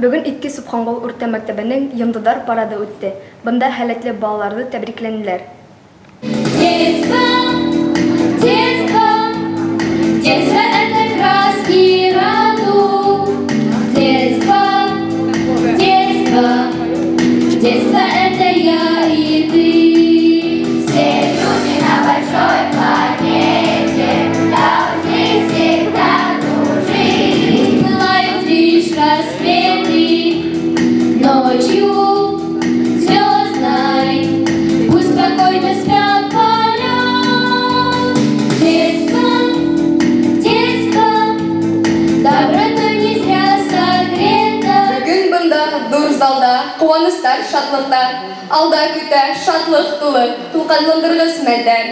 Бүгін Итки Субханғол урта мәктәбенең Йындыдар парады үтте. Бында һәләтле балаларны тәбрикләнделәр. Детство, детство, детство это краски радуг. Детство, детство, детство это я и ты. Все люди на большой планете должны всегда дружить. Бывают лишь рассветы ночью звездной. Пусть спокойно спят поля. Детство, детство, добротой не зря согрето. Бүгін бында ҙур залда ҡыуаныстар, шатлыҡтар, алда көтә шатлыҡ тулы, тулҡынландырғыс мәлдәр.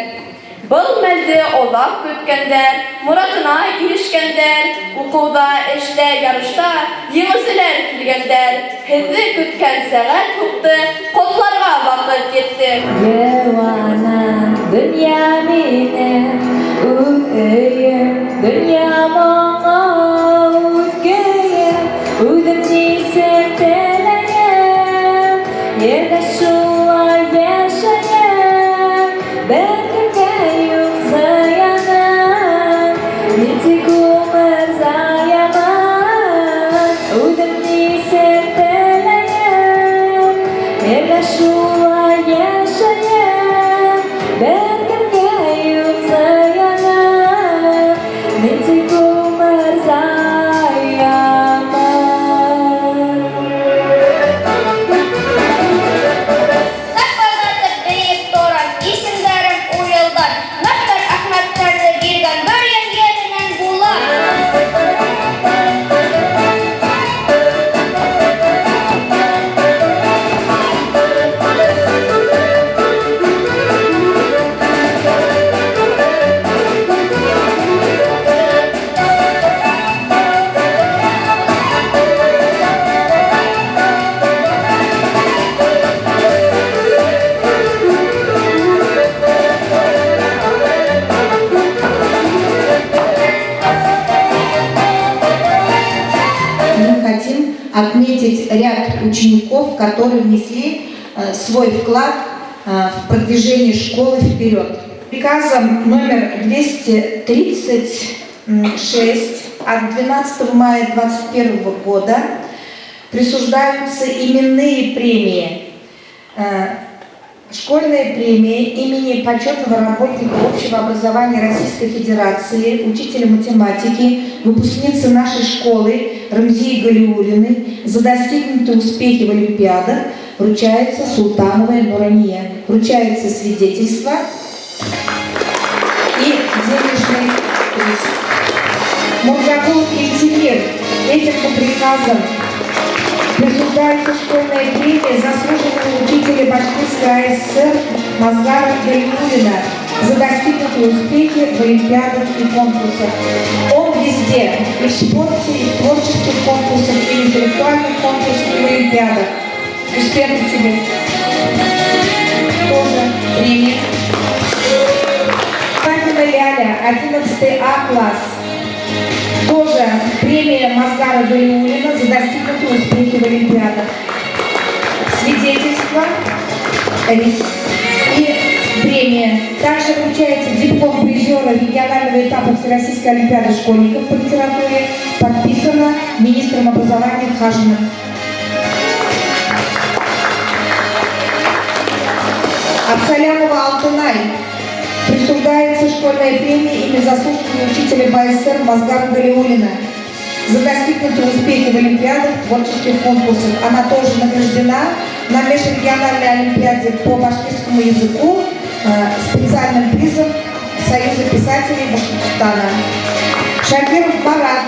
Был мәлде оҙаҡ көткәндәр, моратына ирешкәндәр, уҡыуҙа, эштә, ярышта еңеүселәр килгәндәр. Һеҙҙе көткән сәғәт һуҡты, ҡотларға ваҡыт етте. Йыуана донъя минең, үҙ өйөм, донъя моңо үҙгәйем, үҙем нисек теләйем, ерҙә шулай йәшәйем, бер кемгә юҡ зыяным, мин тик ғүмер заяман, үҙем нисек теләйем, ерҙә шулай йәшәйем, бер кемгә юҡ зыяным, мин тик ғүмер заяман. Ташбарҙарҙы бейеп торам, исемдәрем уйылдар. Наштар Әхмәттәрҙе биргән бер йәнгә була. Мы хотим отметить ряд учеников, которые внесли свой вклад в продвижение школы вперед. Приказом номер 236 от 12 мая 2021 года присуждаются именные премии. Школьная премия имени почетного работника общего образования Российской Федерации, учителя математики, выпускницы нашей школы Рамзии Галиуллиной за достигнутые успехи в Олимпиадах вручается Султановой Нурания. Вручается свидетельство и денежный приз. Мурзакулов Екатерин, этим приказом присуждается школьная премия заслуженного учителя Башкирской АССР Мазгара Галиуллина за достигнутые успехи в олимпиадах и конкурсах. Он везде, и в спорте, и в творческих конкурсах, и в интеллектуальных конкурсах, и в олимпиадах. Успехов тебе! Тоже премия. Папина Ляля, 11 А класс. Тоже премия Мазгара Галиуллина за достигнутые успехи в олимпиадах. Свидетельство и премия. Также вручается диплом призера регионального этапа Всероссийской олимпиады школьников по литературе, подписано министром образования Хажиным. Абсалямова Алтынай. Присуждается школьная премия имя заслуженного учителя БАССР Мазгара Галиуллина за достигнутые успехи в олимпиадах, творческих конкурсах. Она тоже награждена на межрегиональной олимпиаде по башкирскому языку специальным призом Союза писателей Башкортостана. Шакиров Марат.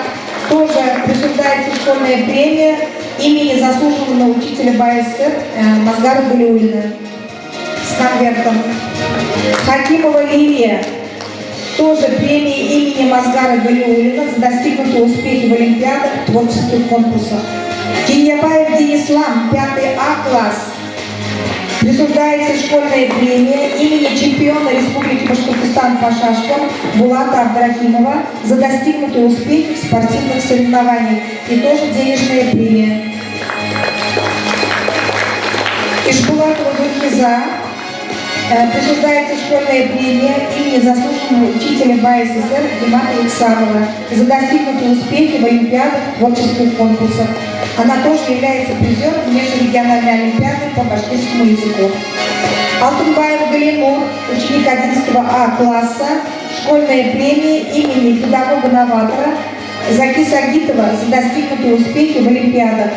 Тоже присуждается школьная премия имени заслуженного учителя БАССР Мазгара Галиуллина с конвертом. Хакимова Лилия. Тоже премия имени Мазгара Галиуллина за достигнутые успехи в олимпиадах, творческих конкурсах. Киньябаев Денислам, 5 А класс. Присуждается школьная премия имени чемпиона Республики Башкортостан по шашкам Булата Абдрахимова за достигнутые успехи в спортивных соревнованиях и тоже денежная премия. Ишбулатова Зульхиза присуждается школьная премия имени заслуженного учителя БАССР Гимата Александрова за достигнутые успехи в олимпиадах, творческих конкурсах. Она тоже является призером межрегиональной олимпиады по башкирскому языку. Алтынбаева Галинур, ученик 11 А класса, школьная премия имени педагога-новатора Заки Сагитова за достигнутые успехи в олимпиадах.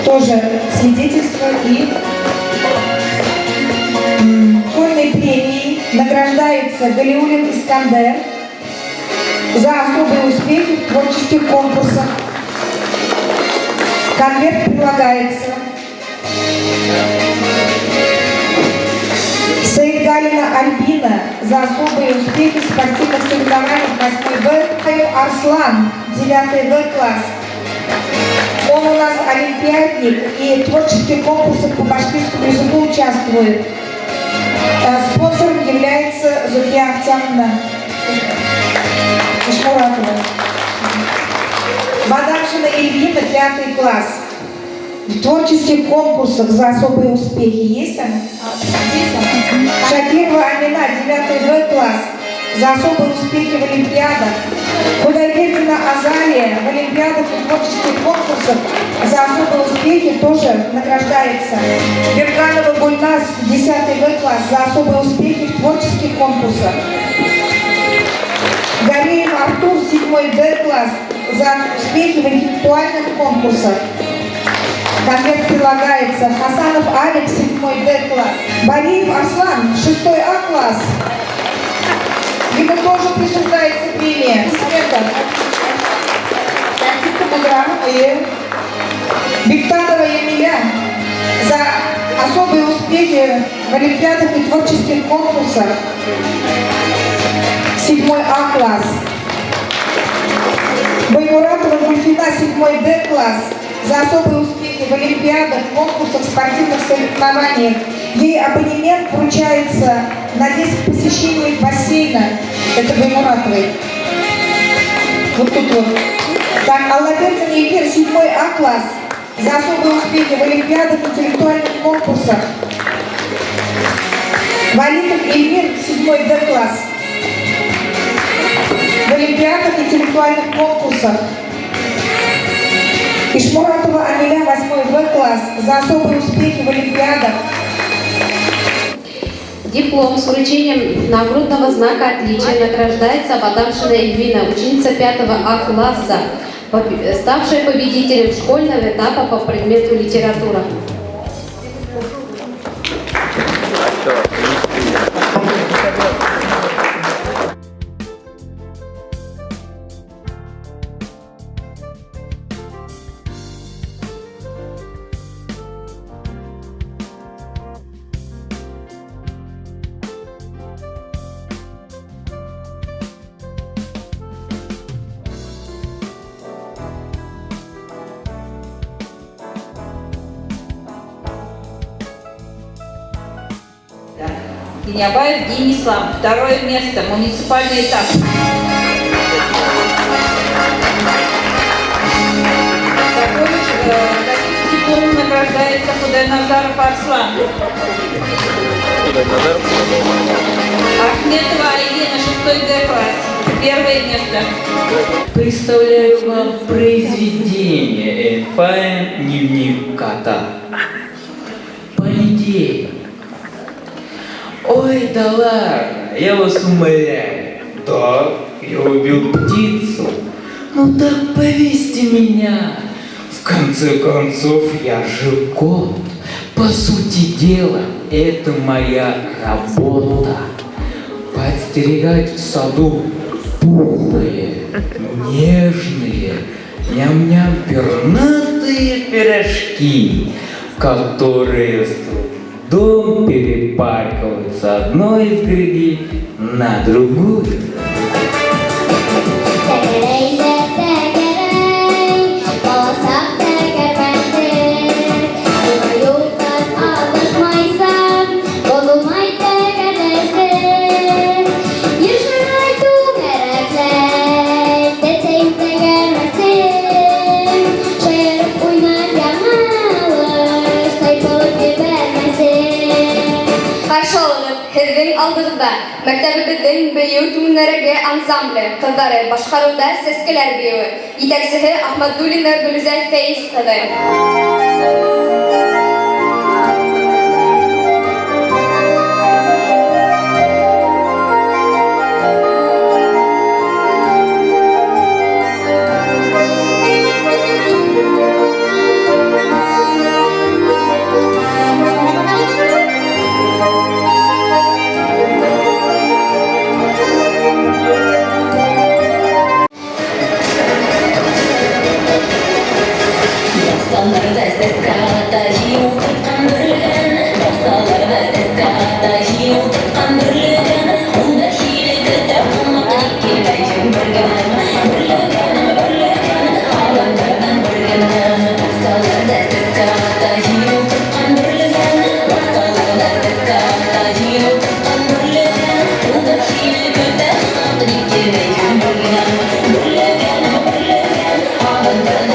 Тоже свидетельство и школьной премией награждается Галиулин Искандер за особые успехи в творческих конкурсах. Конверт прилагается. Саидгалина Альбина за особые успехи в спортивных соревнованиях 8 Б. Арслан, 9 В класс. Он у нас олимпиадник и в творческих конкурсах по башкирскому языку участвует. Спонсором является Зульфия Ахтямовна Ишмуратова. Бадамшина Ильина, 5 класс. В творческих конкурсах за особые успехи есть она? Шакирова Амина, 9 В класс. За особые успехи в олимпиадах. Худайбердина Азалия в олимпиадах и творческих конкурсах за особые успехи тоже награждается. Берганова Гульнас, 10 В класс, за особые успехи в творческих конкурсах. Галеев Артур, 7 Д класс, за успехи в интеллектуальных конкурсах. Конверт прилагается. Хасанов Алекс, 7 Д класс. Бариев Арслан, 6 А класс. Ему тоже присуждается премия. Биктанова Емеля за особые успехи в олимпиадах и творческих конкурсах. 7 А класс. Баймуратова Гульфина, 7 Д класс. За особые успехи в олимпиадах, конкурсах, спортивных соревнованиях. Ей абонемент вручается на 10 посещений бассейна. Это Баймуратовой. Вот тут вот. Так, Аллабердин Егер, 7 А класс. За особые успехи в олимпиадах и интеллектуальных конкурсах. Валитов Эльмир, 7 Д класс. В олимпиадах и интеллектуальных конкурсах. Ишмуратова Амиля, 8 В класс. За особые успехи в олимпиадах. Диплом с вручением нагрудного знака отличия награждается Бадамшина Эльвина, ученица 5 А класса, ставшая победителем школьного этапа по предмету литература. Гинябаев Денислав, 2 место, муниципальный этап. Таким дипломом награждается Худайназаров Арслан. Ахметова Айлина, 6 Д класс, 1 место. Представляю вам произведение Эльфая «Дневник кота». Понедельник. Ой, да ладно, я вас умоляю. Да, я убил птицу. Ну так повесьте меня. В конце концов, я же кот. По сути дела, это моя работа. Подстерегать в саду пухлые, нежные, ням-ням пернатые пирожки, которые дом перепаркивают с одной из гряди на другую. Sajrok új már jámálás, tajtolok Һеҙҙең алдығыҙҙа мәктәбебеҙҙең бейеү түмәнләреге ансамбле ҡыҙҙары башҡарыуында сәскәләр бейеүе. Етәксеһе Ахмадуллина Гөлүзә Фәйез ҡыҙы. Басаларда сәската җиңү тапкан берлеген, басаларда сәската җиңү тапкан берлеген, унда хиле көтә булмак килмәй берлеген, аландардан бергеннән. Басаларда сәската җиңү тапкан берлеген, басаларда сәската җиңү тапкан берлеген, унда хиле көтә булмак килмәй берлеген, аландардан